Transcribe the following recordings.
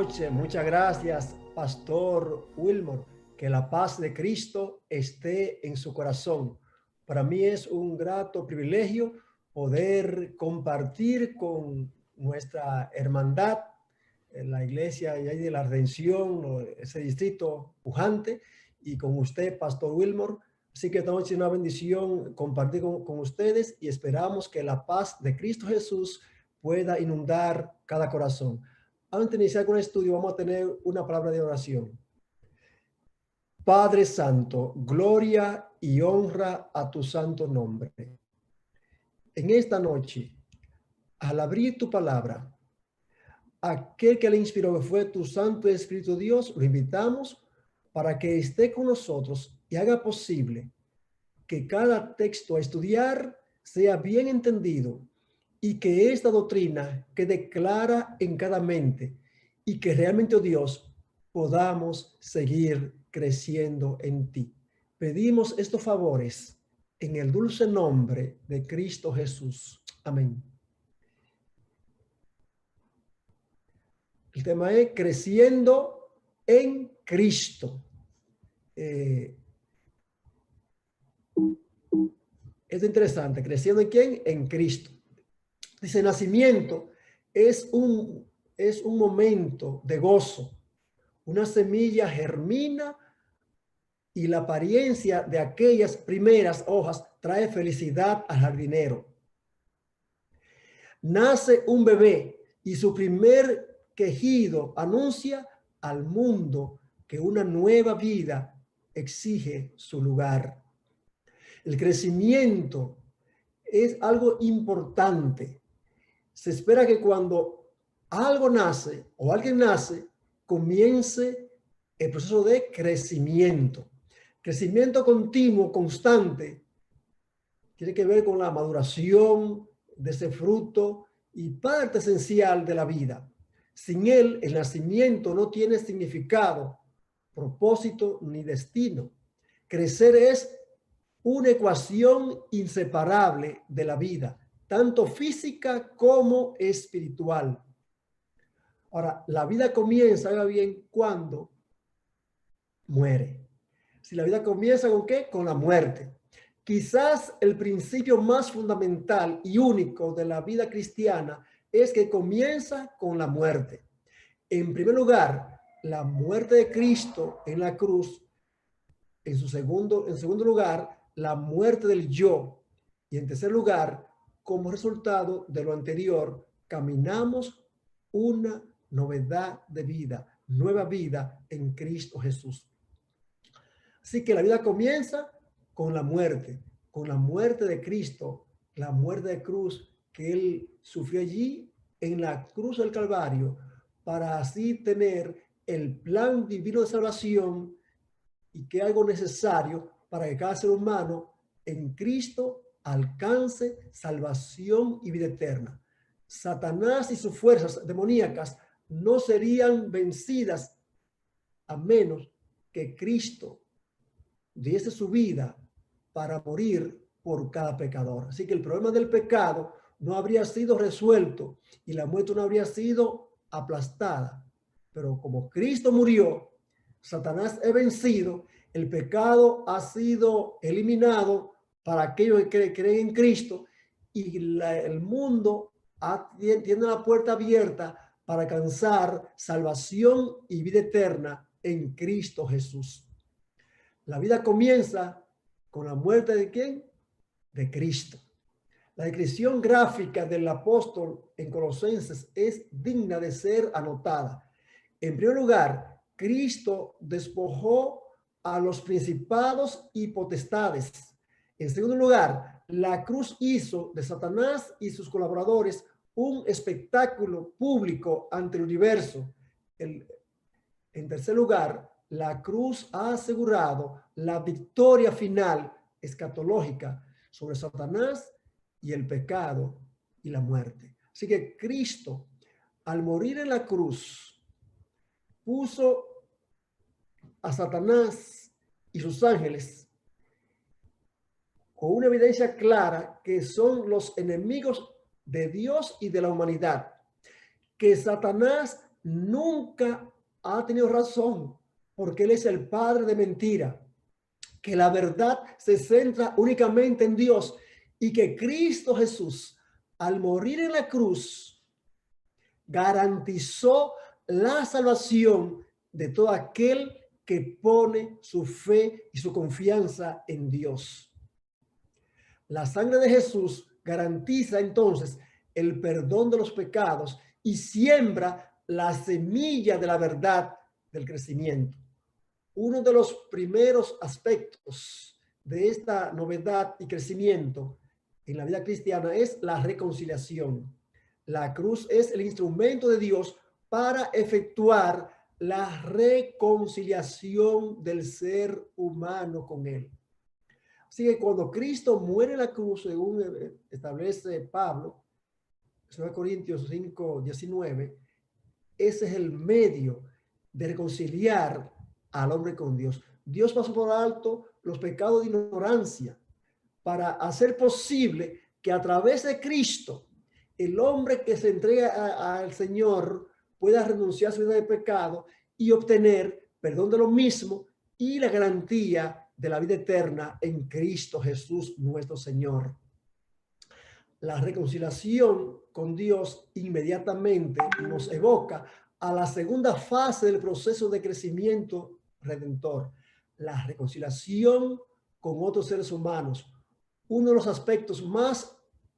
noches. Muchas gracias, Pastor Wilmore. Que la paz de Cristo esté en su corazón. Para mí es un grato privilegio poder compartir con nuestra hermandad, la iglesia de la Redención, ese distrito pujante, y con usted, Pastor Wilmore. Así que esta noche es una bendición compartir con ustedes y esperamos que la paz de Cristo Jesús pueda inundar cada corazón. Antes de iniciar con el estudio, vamos a tener una palabra de oración. Padre Santo, gloria y honra a tu santo nombre. En esta noche, al abrir tu palabra, aquel que le inspiró, que fue tu Santo Espíritu Dios, lo invitamos para que esté con nosotros y haga posible que cada texto a estudiar sea bien entendido y que esta doctrina quede clara en cada mente y que realmente, oh Dios, podamos seguir creciendo en ti. Pedimos estos favores en el dulce nombre de Cristo Jesús. Amén. El tema es creciendo en Cristo. Es interesante. ¿Creciendo en quién? En Cristo. Dice, nacimiento es un momento de gozo. Una semilla germina y la apariencia de aquellas primeras hojas trae felicidad al jardinero. Nace un bebé y su primer quejido anuncia al mundo que una nueva vida exige su lugar. El crecimiento es algo importante. Se espera que cuando algo nace o alguien nace, comience el proceso de crecimiento. Crecimiento continuo, constante, tiene que ver con la maduración de ese fruto y parte esencial de la vida. Sin él, el nacimiento no tiene significado, propósito ni destino. Crecer es una ecuación inseparable de la vida, tanto física como espiritual. Ahora, la vida comienza, oiga bien, cuando muere. Si la vida comienza ¿con qué? Con la muerte. Quizás el principio más fundamental y único de la vida cristiana es que comienza con la muerte. En primer lugar, la muerte de Cristo en la cruz. En segundo lugar, la muerte del yo. Y en tercer lugar, como resultado de lo anterior, caminamos una novedad de vida, nueva vida en Cristo Jesús. Así que la vida comienza con la muerte de Cristo, la muerte de cruz que él sufrió allí en la cruz del Calvario, para así tener el plan divino de salvación y que es algo necesario para que cada ser humano en Cristo alcance salvación y vida eterna. Satanás y sus fuerzas demoníacas no serían vencidas a menos que Cristo diese su vida para morir por cada pecador. Así que el problema del pecado no habría sido resuelto y la muerte no habría sido aplastada. Pero como Cristo murió, Satanás es vencido, el pecado ha sido eliminado para aquellos que creen en Cristo y el mundo tiene la puerta abierta para alcanzar salvación y vida eterna en Cristo Jesús. La vida comienza con la muerte ¿de quién? De Cristo. La descripción gráfica del apóstol en Colosenses es digna de ser anotada. En primer lugar, Cristo despojó a los principados y potestades. En segundo lugar, la cruz hizo de Satanás y sus colaboradores un espectáculo público ante el universo. En tercer lugar, la cruz ha asegurado la victoria final escatológica sobre Satanás y el pecado y la muerte. Así que Cristo, al morir en la cruz, puso a Satanás y sus ángeles con una evidencia clara que son los enemigos de Dios y de la humanidad. Que Satanás nunca ha tenido razón, porque él es el padre de mentira, que la verdad se centra únicamente en Dios y que Cristo Jesús, al morir en la cruz, garantizó la salvación de todo aquel que pone su fe y su confianza en Dios. La sangre de Jesús garantiza entonces el perdón de los pecados y siembra la semilla de la verdad del crecimiento. Uno de los primeros aspectos de esta novedad y crecimiento en la vida cristiana es la reconciliación. La cruz es el instrumento de Dios para efectuar la reconciliación del ser humano con Él. Así que cuando Cristo muere en la cruz, según establece Pablo, 2 Corintios 5:19, ese es el medio de reconciliar al hombre con Dios. Dios pasó por alto los pecados de ignorancia para hacer posible que a través de Cristo, el hombre que se entrega al Señor pueda renunciar a su vida de pecado y obtener perdón de lo mismo y la garantía de la vida eterna en Cristo Jesús nuestro Señor. La reconciliación con Dios inmediatamente nos evoca a la segunda fase del proceso de crecimiento redentor, la reconciliación con otros seres humanos. Uno de los aspectos más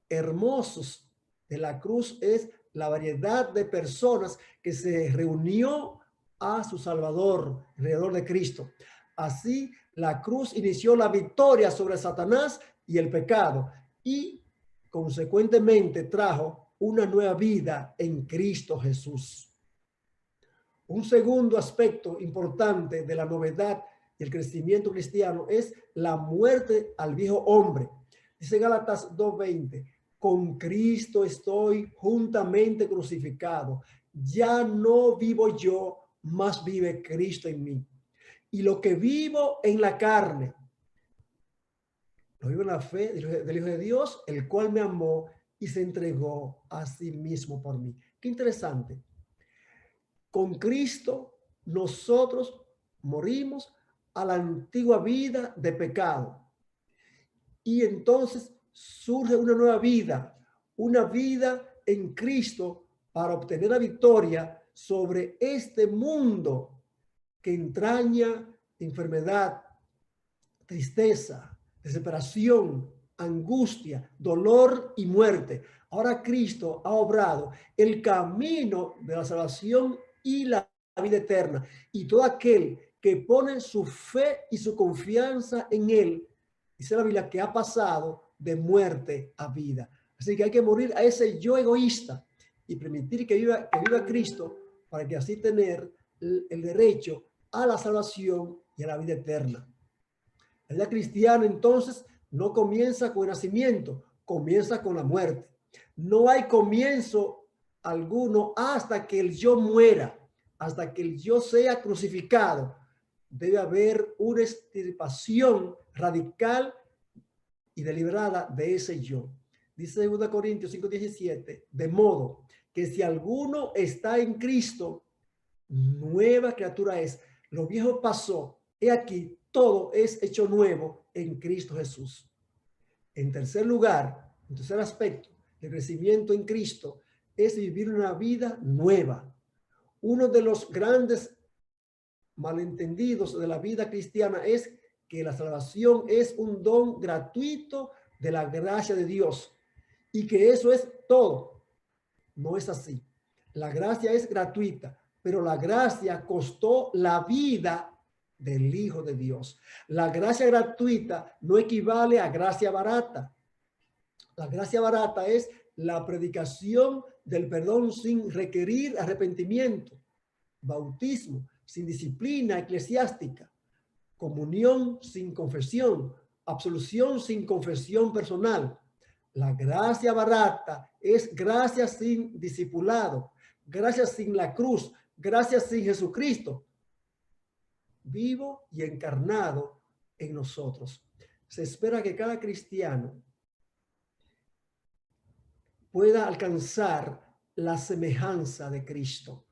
hermosos de la cruz es la variedad de personas que se reunió a su Salvador alrededor de Cristo. Así, la cruz inició la victoria sobre Satanás y el pecado y consecuentemente trajo una nueva vida en Cristo Jesús. Un segundo aspecto importante de la novedad y el crecimiento cristiano es la muerte al viejo hombre. Dice Gálatas 2:20, con Cristo estoy juntamente crucificado. Ya no vivo yo, mas vive Cristo en mí. Y lo que vivo en la carne, lo vivo en la fe del Hijo de Dios, el cual me amó y se entregó a sí mismo por mí. Qué interesante. Con Cristo nosotros morimos a la antigua vida de pecado. Y entonces surge una vida en Cristo para obtener la victoria sobre este mundo que entraña enfermedad, tristeza, desesperación, angustia, dolor y muerte. Ahora Cristo ha obrado el camino de la salvación y la vida eterna. Y todo aquel que pone su fe y su confianza en Él, dice la Biblia, que ha pasado de muerte a vida. Así que hay que morir a ese yo egoísta y permitir que viva Cristo para que así tener el derecho a la salvación y a la vida eterna. La vida cristiana entonces no comienza con el nacimiento, comienza con la muerte. No hay comienzo alguno hasta que el yo muera, hasta que el yo sea crucificado. Debe haber una extirpación radical y deliberada de ese yo. Dice 2 Corintios 5:17, de modo que si alguno está en Cristo, nueva criatura es. Lo viejo pasó, he aquí, todo es hecho nuevo en Cristo Jesús. En tercer lugar, en tercer aspecto, el crecimiento en Cristo es vivir una vida nueva. Uno de los grandes malentendidos de la vida cristiana es que la salvación es un don gratuito de la gracia de Dios y que eso es todo. No es así. La gracia es gratuita, pero la gracia costó la vida del Hijo de Dios. La gracia gratuita no equivale a gracia barata. La gracia barata es la predicación del perdón sin requerir arrepentimiento, bautismo sin disciplina eclesiástica, comunión sin confesión, absolución sin confesión personal. La gracia barata es gracia sin discipulado, gracia sin la cruz, gracia sin Jesucristo, vivo y encarnado en nosotros. Se espera que cada cristiano pueda alcanzar la semejanza de Cristo,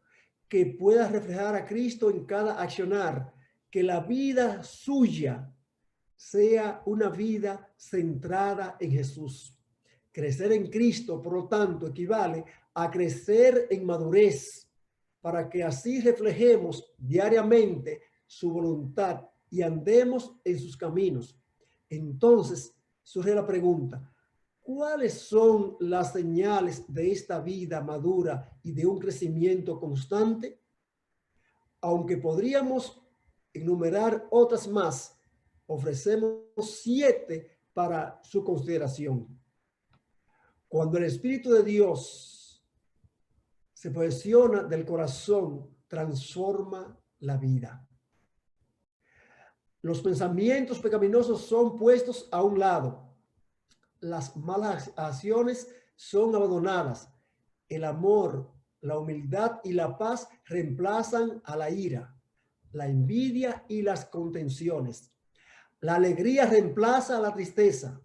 que pueda reflejar a Cristo en cada accionar, que la vida suya sea una vida centrada en Jesús. Crecer en Cristo, por lo tanto, equivale a crecer en madurez, para que así reflejemos diariamente su voluntad y andemos en sus caminos. Entonces surge la pregunta: ¿cuáles son las señales de esta vida madura y de un crecimiento constante? Aunque podríamos enumerar otras más, ofrecemos 7 para su consideración. Cuando el Espíritu de Dios se posesiona del corazón, transforma la vida. Los pensamientos pecaminosos son puestos a un lado. Las malas acciones son abandonadas. El amor, la humildad y la paz reemplazan a la ira, la envidia y las contenciones. La alegría reemplaza a la tristeza.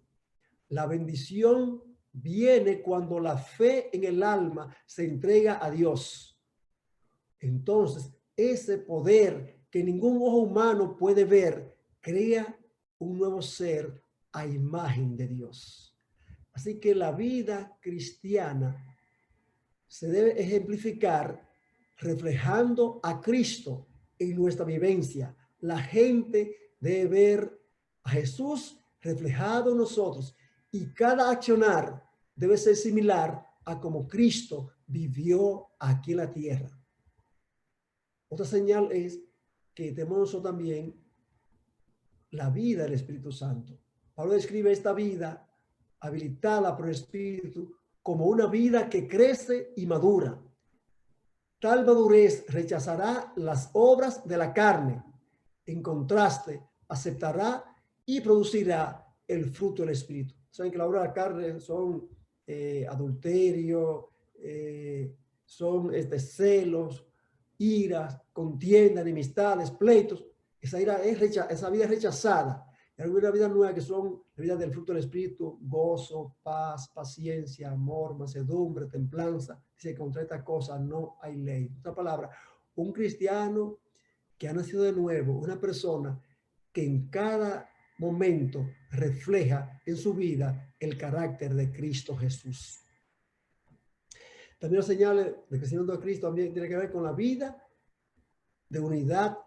La bendición viene cuando la fe en el alma se entrega a Dios. Entonces, ese poder que ningún ojo humano puede ver, crea un nuevo ser a imagen de Dios. Así que la vida cristiana se debe ejemplificar reflejando a Cristo en nuestra vivencia. La gente debe ver a Jesús reflejado en nosotros y cada accionar debe ser similar a como Cristo vivió aquí en la tierra. Otra señal es que tenemos también la vida del Espíritu Santo. Pablo describe esta vida habilitada por el Espíritu como una vida que crece y madura. Tal madurez rechazará las obras de la carne. En contraste, aceptará y producirá el fruto del Espíritu. Saben que la obra de la carne son adulterio, son celos, iras, contienda, enemistades, pleitos. Esa vida es rechazada. Y hay una vida nueva que son la vida del fruto del Espíritu: gozo, paz, paciencia, amor, mansedumbre, templanza. Dice que contra esta cosa no hay ley. Otra palabra, un cristiano que ha nacido de nuevo, una persona que en cada momento refleja en su vida el carácter de Cristo Jesús. También los señales de crecimiento de Cristo también tiene que ver con la vida de unidad,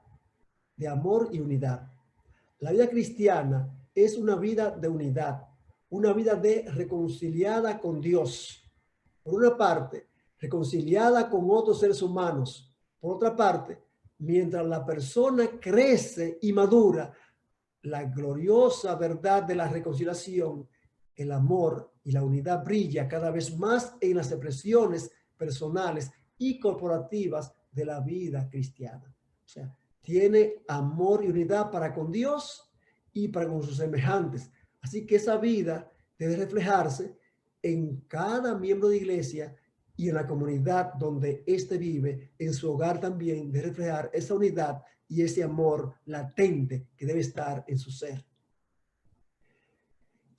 de amor y unidad. La vida cristiana es una vida de unidad, una vida de reconciliada con Dios. Por una parte, reconciliada con otros seres humanos. Por otra parte, mientras la persona crece y madura, la gloriosa verdad de la reconciliación, el amor y la unidad brilla cada vez más en las expresiones personales y corporativas de la vida cristiana. O sea, tiene amor y unidad para con Dios y para con sus semejantes. Así que esa vida debe reflejarse en cada miembro de iglesia y en la comunidad donde éste vive, en su hogar también, de reflejar esa unidad y ese amor latente que debe estar en su ser.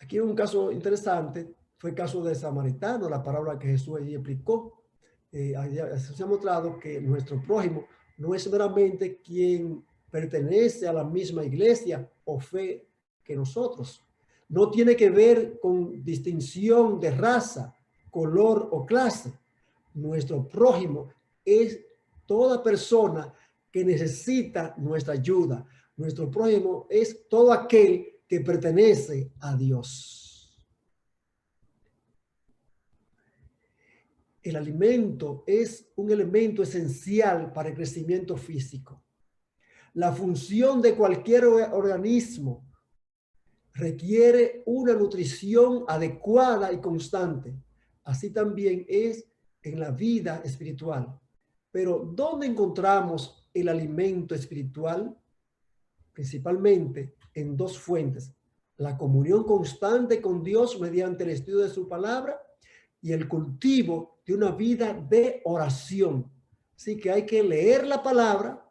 Aquí un caso interesante fue el caso de Samaritano, la parábola que Jesús allí explicó. Se ha mostrado que nuestro prójimo no es meramente quien pertenece a la misma iglesia o fe que nosotros. No tiene que ver con distinción de raza, color o clase. Nuestro prójimo es toda persona que necesita nuestra ayuda. Nuestro prójimo es todo aquel que pertenece a Dios. El alimento es un elemento esencial para el crecimiento físico. La función de cualquier organismo requiere una nutrición adecuada y constante. Así también es en la vida espiritual. Pero ¿dónde encontramos el alimento espiritual? Principalmente en 2 fuentes: la comunión constante con Dios mediante el estudio de su palabra y el cultivo de una vida de oración. Así que hay que leer la palabra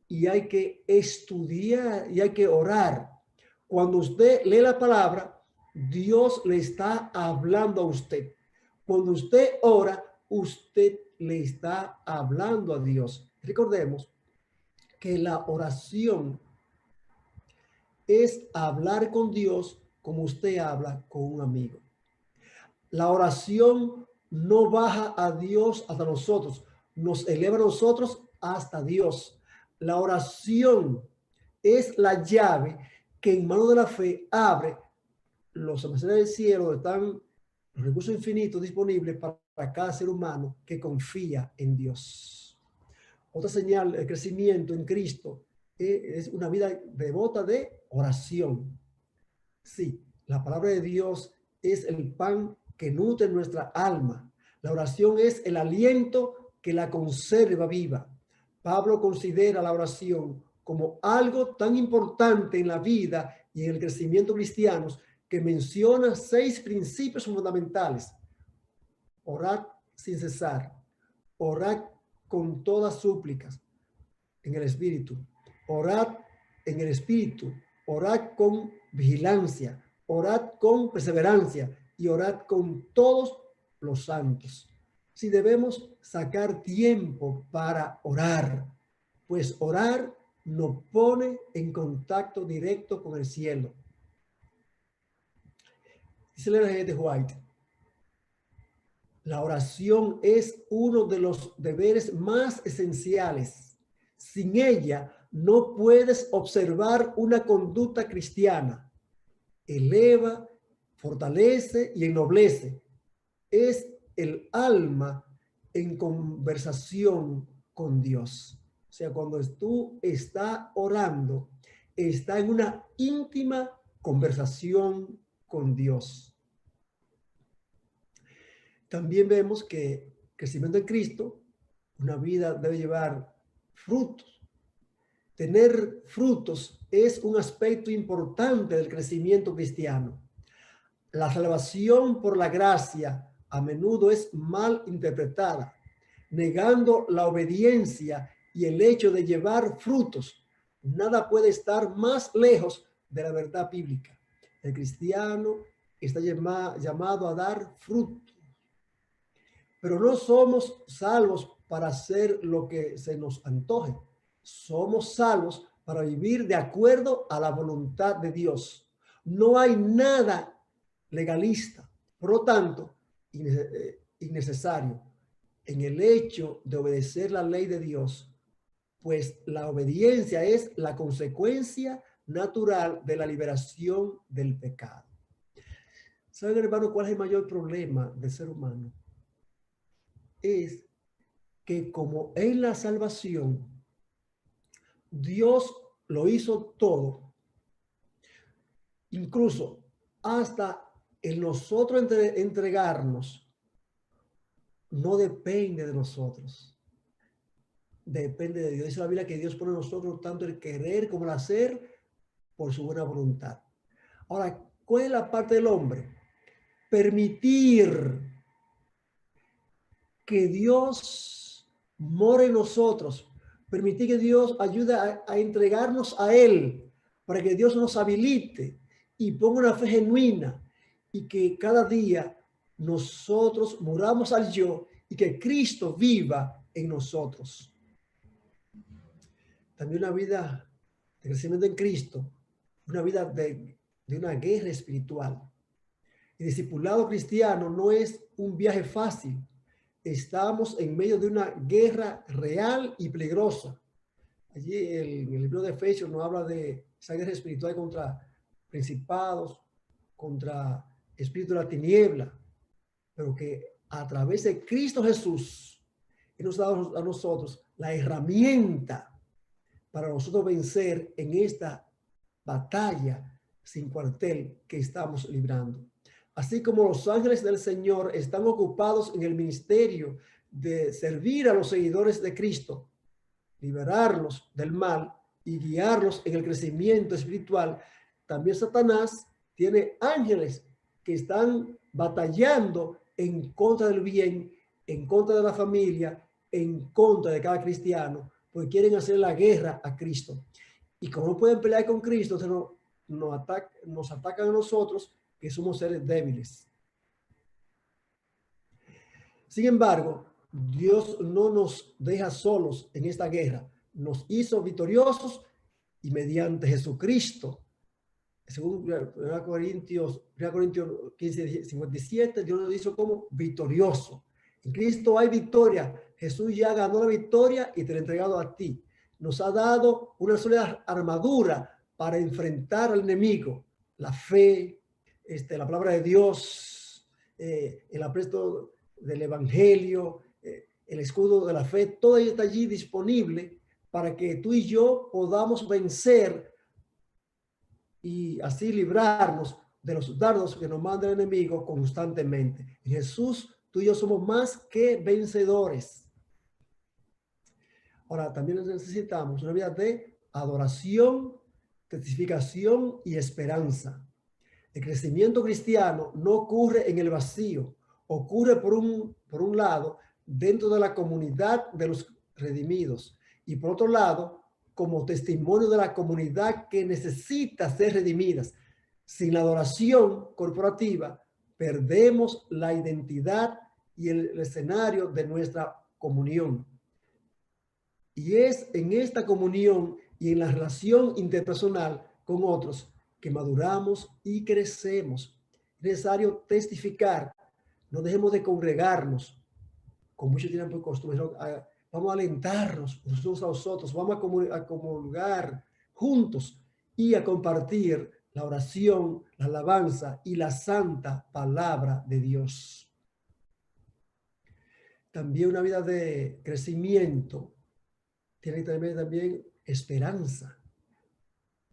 y hay que estudiar y hay que orar. Cuando usted lee la palabra, Dios le está hablando a usted. Cuando usted ora, usted le está hablando a Dios. Recordemos que la oración es hablar con Dios como usted habla con un amigo. La oración no baja a Dios hasta nosotros, nos eleva a nosotros hasta Dios. La oración es la llave que en mano de la fe abre los almacenes del cielo, donde están los recursos infinitos disponibles para cada ser humano que confía en Dios. Otra señal de crecimiento en Cristo es una vida devota de oración. Sí, la palabra de Dios es el pan que nutre nuestra alma. La oración es el aliento que la conserva viva. Pablo considera la oración como algo tan importante en la vida y en el crecimiento cristiano que menciona 6 principios fundamentales. Orad sin cesar, orad con todas súplicas en el Espíritu, orad en el Espíritu, orad con vigilancia, orad con perseverancia y orad con todos los santos. Si debemos sacar tiempo para orar, pues orar nos pone en contacto directo con el cielo. Dice el G. White, la oración es uno de los deberes más esenciales. Sin ella no puedes observar una conducta cristiana. Eleva, fortalece y ennoblece. Es el alma en conversación con Dios. O sea, cuando tú estás orando, está en una íntima conversación con Dios. También vemos que crecimiento en Cristo, una vida debe llevar frutos. Tener frutos es un aspecto importante del crecimiento cristiano. La salvación por la gracia a menudo es mal interpretada, negando la obediencia y el hecho de llevar frutos. Nada puede estar más lejos de la verdad bíblica. El cristiano está llamado a dar frutos. Pero no somos salvos para hacer lo que se nos antoje. Somos salvos para vivir de acuerdo a la voluntad de Dios. No hay nada legalista, por lo tanto, innecesario en el hecho de obedecer la ley de Dios, pues la obediencia es la consecuencia natural de la liberación del pecado. ¿Saben, hermano, cuál es el mayor problema del ser humano? Es que como en la salvación Dios lo hizo todo, incluso hasta en nosotros entregarnos, no depende de nosotros, depende de Dios. Dice la Biblia que Dios pone en nosotros tanto el querer como el hacer por su buena voluntad. Ahora, ¿cuál es la parte del hombre? Permitir que Dios more en nosotros, permitir que Dios ayude a entregarnos a Él, para que Dios nos habilite y ponga una fe genuina y que cada día nosotros muramos al yo y que Cristo viva en nosotros. También una vida de crecimiento en Cristo, una vida de una guerra espiritual. El discipulado cristiano no es un viaje fácil. Estamos en medio de una guerra real y peligrosa. Allí en el libro de Efesios nos habla de esa guerra espiritual contra principados, contra espíritu de la tiniebla, pero que a través de Cristo Jesús, Él nos da a nosotros la herramienta para nosotros vencer en esta batalla sin cuartel que estamos librando. Así como los ángeles del Señor están ocupados en el ministerio de servir a los seguidores de Cristo, liberarlos del mal y guiarlos en el crecimiento espiritual, también Satanás tiene ángeles que están batallando en contra del bien, en contra de la familia, en contra de cada cristiano, porque quieren hacer la guerra a Cristo. Y como no pueden pelear con Cristo, nos atacan a nosotros, que somos seres débiles. Sin embargo, Dios no nos deja solos en esta guerra. Nos hizo victoriosos y mediante Jesucristo, según 1 Corintios 15, 57, Dios nos hizo como victorioso. En Cristo hay victoria. Jesús ya ganó la victoria y te la ha entregado a ti. Nos ha dado una sólida armadura para enfrentar al enemigo. La fe, la palabra de Dios, el apresto del evangelio, el escudo de la fe, todo está allí disponible para que tú y yo podamos vencer y así librarnos de los dardos que nos manda el enemigo constantemente. En Jesús, tú y yo somos más que vencedores. Ahora, también necesitamos una vida de adoración, testificación y esperanza. El crecimiento cristiano no ocurre en el vacío, ocurre por un lado dentro de la comunidad de los redimidos y por otro lado como testimonio de la comunidad que necesita ser redimidas. Sin la adoración corporativa perdemos la identidad y el escenario de nuestra comunión. Y es en esta comunión y en la relación interpersonal con otros que maduramos y crecemos. Es necesario testificar. No dejemos de congregarnos, con mucho tiempo por costumbre. Vamos a alentarnos unos a los otros. Vamos a comulgar juntos y a compartir la oración, la alabanza y la santa palabra de Dios. También una vida de crecimiento tiene también esperanza.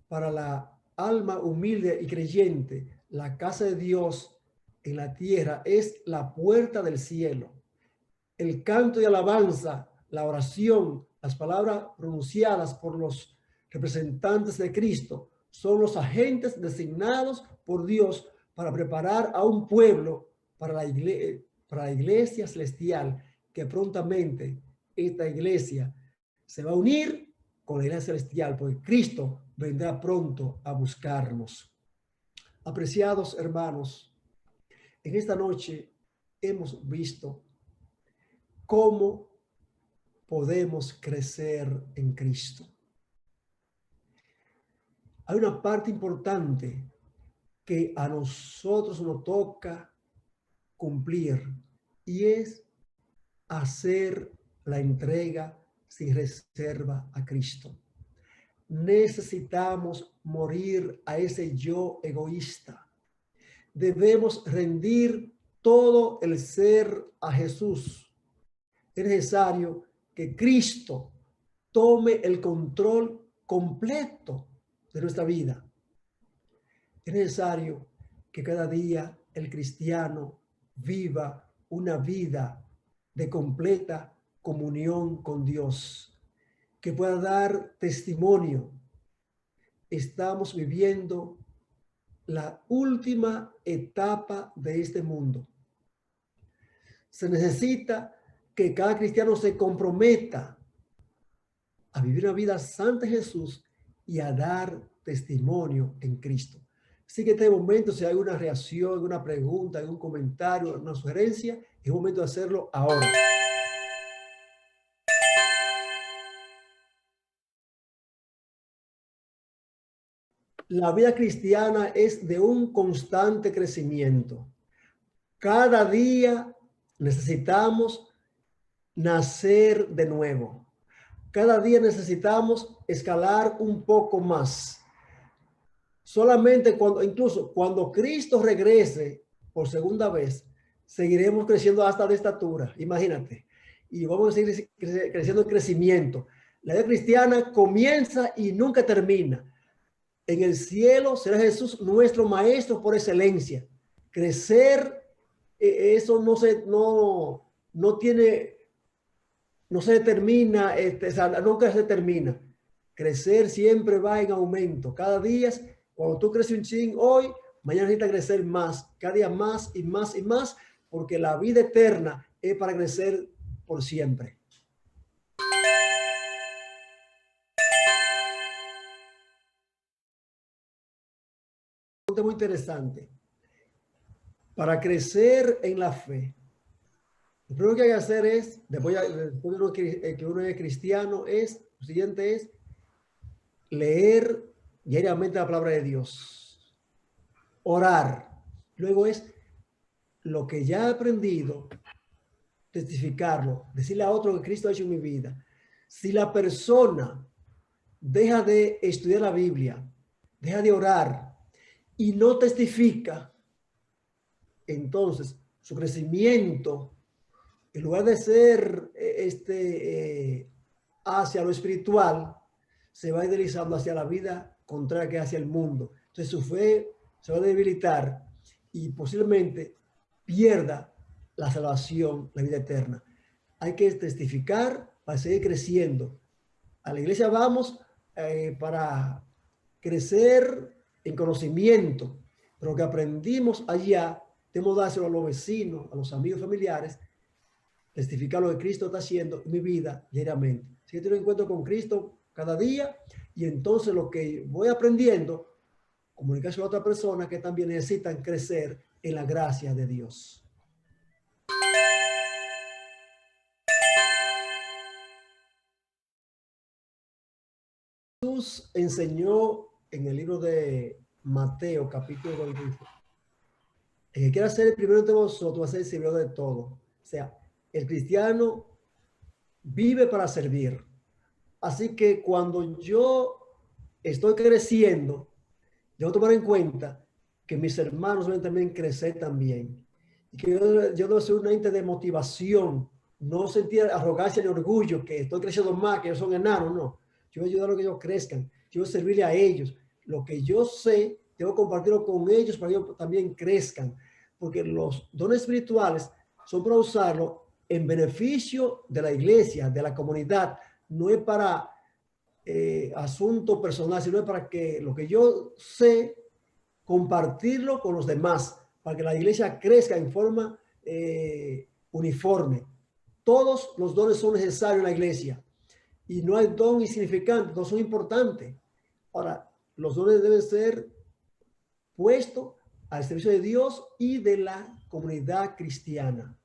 Para la alma humilde y creyente, la casa de Dios en la tierra es la puerta del cielo. El canto y alabanza, la oración, las palabras pronunciadas por los representantes de Cristo son los agentes designados por Dios para preparar a un pueblo para la iglesia celestial, que prontamente esta iglesia se va a unir con la iglesia celestial, porque Cristo vendrá pronto a buscarnos. Apreciados hermanos, en esta noche hemos visto cómo podemos crecer en Cristo. Hay una parte importante que a nosotros nos toca cumplir y es hacer la entrega sin reserva a Cristo. Necesitamos morir a ese yo egoísta. Debemos rendir todo el ser a Jesús. Es necesario que Cristo tome el control completo de nuestra vida. Es necesario que cada día el cristiano viva una vida de completa comunión con Dios, que pueda dar testimonio. Estamos viviendo la última etapa de este mundo. Se necesita que cada cristiano se comprometa a vivir una vida santa en Jesús y a dar testimonio en Cristo. Así que en este momento, si hay alguna reacción, alguna pregunta, algún comentario, una sugerencia, es momento de hacerlo ahora. La vida cristiana es de un constante crecimiento. Cada día necesitamos nacer de nuevo. Cada día necesitamos escalar un poco más. Solamente incluso cuando Cristo regrese por segunda vez, seguiremos creciendo hasta de estatura, imagínate. Y vamos a seguir creciendo en crecimiento. La vida cristiana comienza y nunca termina. En el cielo será Jesús nuestro maestro por excelencia. Crecer, eso no se determina, nunca se termina. Crecer siempre va en aumento. Cada día, cuando tú creces un chin hoy, mañana necesitas crecer más, cada día más y más y más, porque la vida eterna es para crecer por siempre. Muy interesante. Para crecer en la fe, Lo primero que hay que hacer es, después de que uno es cristiano, lo siguiente es leer diariamente la palabra de Dios, orar. Luego es lo que ya he aprendido, testificarlo, decirle a otro que Cristo ha hecho en mi vida. Si la persona deja de estudiar la Biblia, deja de orar y no testifica, entonces su crecimiento, en lugar de ser hacia lo espiritual, se va deslizando hacia la vida contraria que hacia el mundo. Entonces su fe se va a debilitar y posiblemente pierda la salvación, la vida eterna. Hay que testificar para seguir creciendo. A la iglesia vamos para crecer en conocimiento, pero lo que aprendimos allá, tenemos que dárselo a los vecinos, a los amigos familiares, testificar lo que Cristo está haciendo en mi vida diariamente. Si yo tengo un encuentro con Cristo cada día y entonces lo que voy aprendiendo, comunicarse a otras personas que también necesitan crecer en la gracia de Dios. Jesús enseñó en el libro de Mateo, capítulo 26. El que quiera ser el primero de vosotros va a ser el servidor de todo. O sea, el cristiano vive para servir. Así que cuando yo estoy creciendo, debo tomar en cuenta que mis hermanos deben también crecer también. Y que yo debo ser una ente de motivación, no sentir arrogancia ni orgullo, que estoy creciendo más, que ellos son enanos, no. Yo voy a ayudar a que ellos crezcan, yo voy a servirle a ellos. Lo que yo sé, debo compartirlo con ellos para que ellos también crezcan. Porque los dones espirituales son para usarlo en beneficio de la iglesia, de la comunidad. No es para asunto personal, sino es para que lo que yo sé, compartirlo con los demás, para que la iglesia crezca en forma uniforme. Todos los dones son necesarios en la iglesia y no hay don insignificante, todos son importantes. Ahora, los dones deben ser puestos al servicio de Dios y de la comunidad cristiana.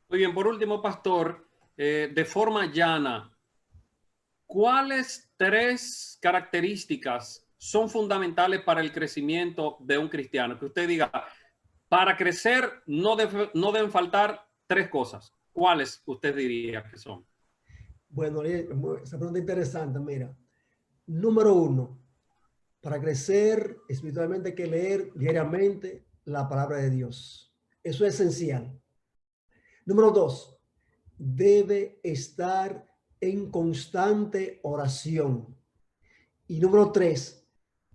Muy bien, por último, pastor, de forma llana, ¿cuáles 3 características son fundamentales para el crecimiento de un cristiano? Que usted diga, para crecer no deben faltar 3 cosas. ¿Cuáles usted diría que son? Bueno, esa pregunta es interesante. Mira, número 1, para crecer espiritualmente hay que leer diariamente la palabra de Dios. Eso es esencial. Número 2, debe estar en constante oración. Y número 3,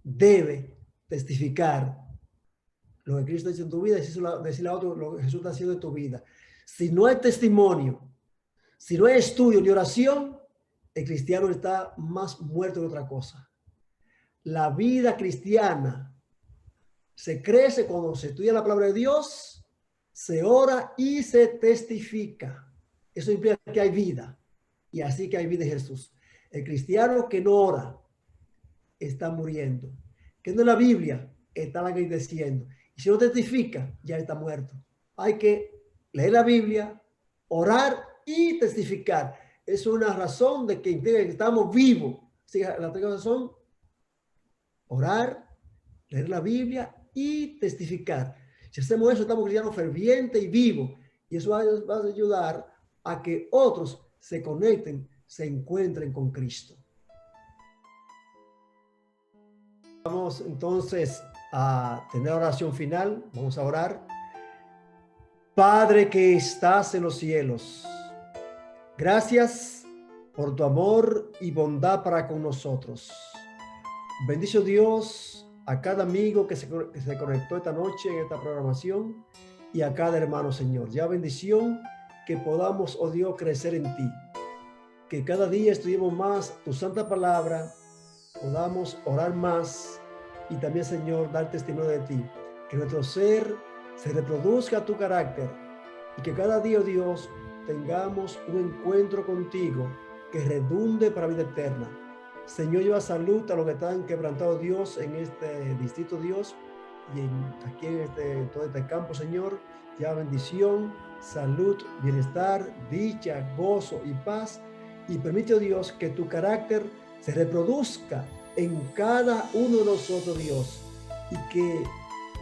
debe testificar lo que Cristo ha hecho en tu vida y decirle a otro lo que Jesús está haciendo en tu vida. Si no hay testimonio, si no hay estudio ni oración, el cristiano está más muerto que otra cosa. La vida cristiana se crece cuando se estudia la palabra de Dios, se ora y se testifica. Eso implica que hay vida. Y así que hay vida en Jesús. El cristiano que no ora está muriendo. Que no es la Biblia, está languideciendo. Y si no testifica, ya está muerto. Hay que leer la Biblia, orar y testificar. Es una razón de que estamos vivos. Así que las 3 cosas son orar, leer la Biblia y testificar. Si hacemos eso, estamos cristianos fervientes y vivos. Y eso va a ayudar a que otros se conecten, se encuentren con Cristo. Vamos entonces a tener oración final. Vamos a orar. Padre que estás en los cielos, gracias por tu amor y bondad para con nosotros. Bendice Dios a cada amigo que se conectó esta noche en esta programación y a cada hermano, Señor. Ya bendición que podamos, oh Dios, crecer en ti. Que cada día estudiemos más tu santa palabra, podamos orar más y también, Señor, dar testimonio de ti. Que nuestro ser se reproduzca tu carácter y que cada día, oh Dios, tengamos un encuentro contigo que redunde para vida eterna. Señor, lleva salud a los que están quebrantados, Dios, en este distrito, Dios, y aquí en todo este campo, Señor. Lleva bendición, salud, bienestar, dicha, gozo y paz. Y permite, oh Dios, que tu carácter se reproduzca en cada uno de nosotros, Dios, y que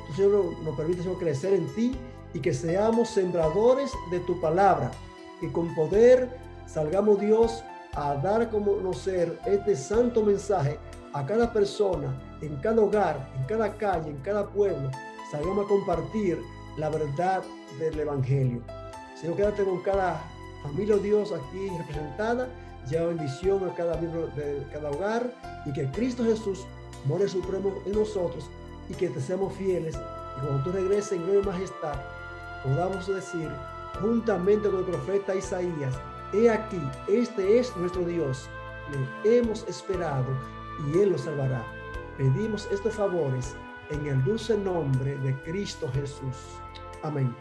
tú, Señor, nos permite, Señor, crecer en ti y que seamos sembradores de tu palabra, que con poder salgamos, Dios, a dar a conocer este santo mensaje a cada persona, en cada hogar, en cada calle, en cada pueblo. Salgamos a compartir la verdad del Evangelio. Señor, quédate con cada familia, Dios, aquí representada. Lleva bendición a cada miembro de cada hogar, y que Cristo Jesús more supremo en nosotros, y que te seamos fieles, y cuando tú regreses en gloria y majestad, podamos decir juntamente con el profeta Isaías: he aquí, este es nuestro Dios, le hemos esperado y Él nos salvará. Pedimos estos favores en el dulce nombre de Cristo Jesús. Amén.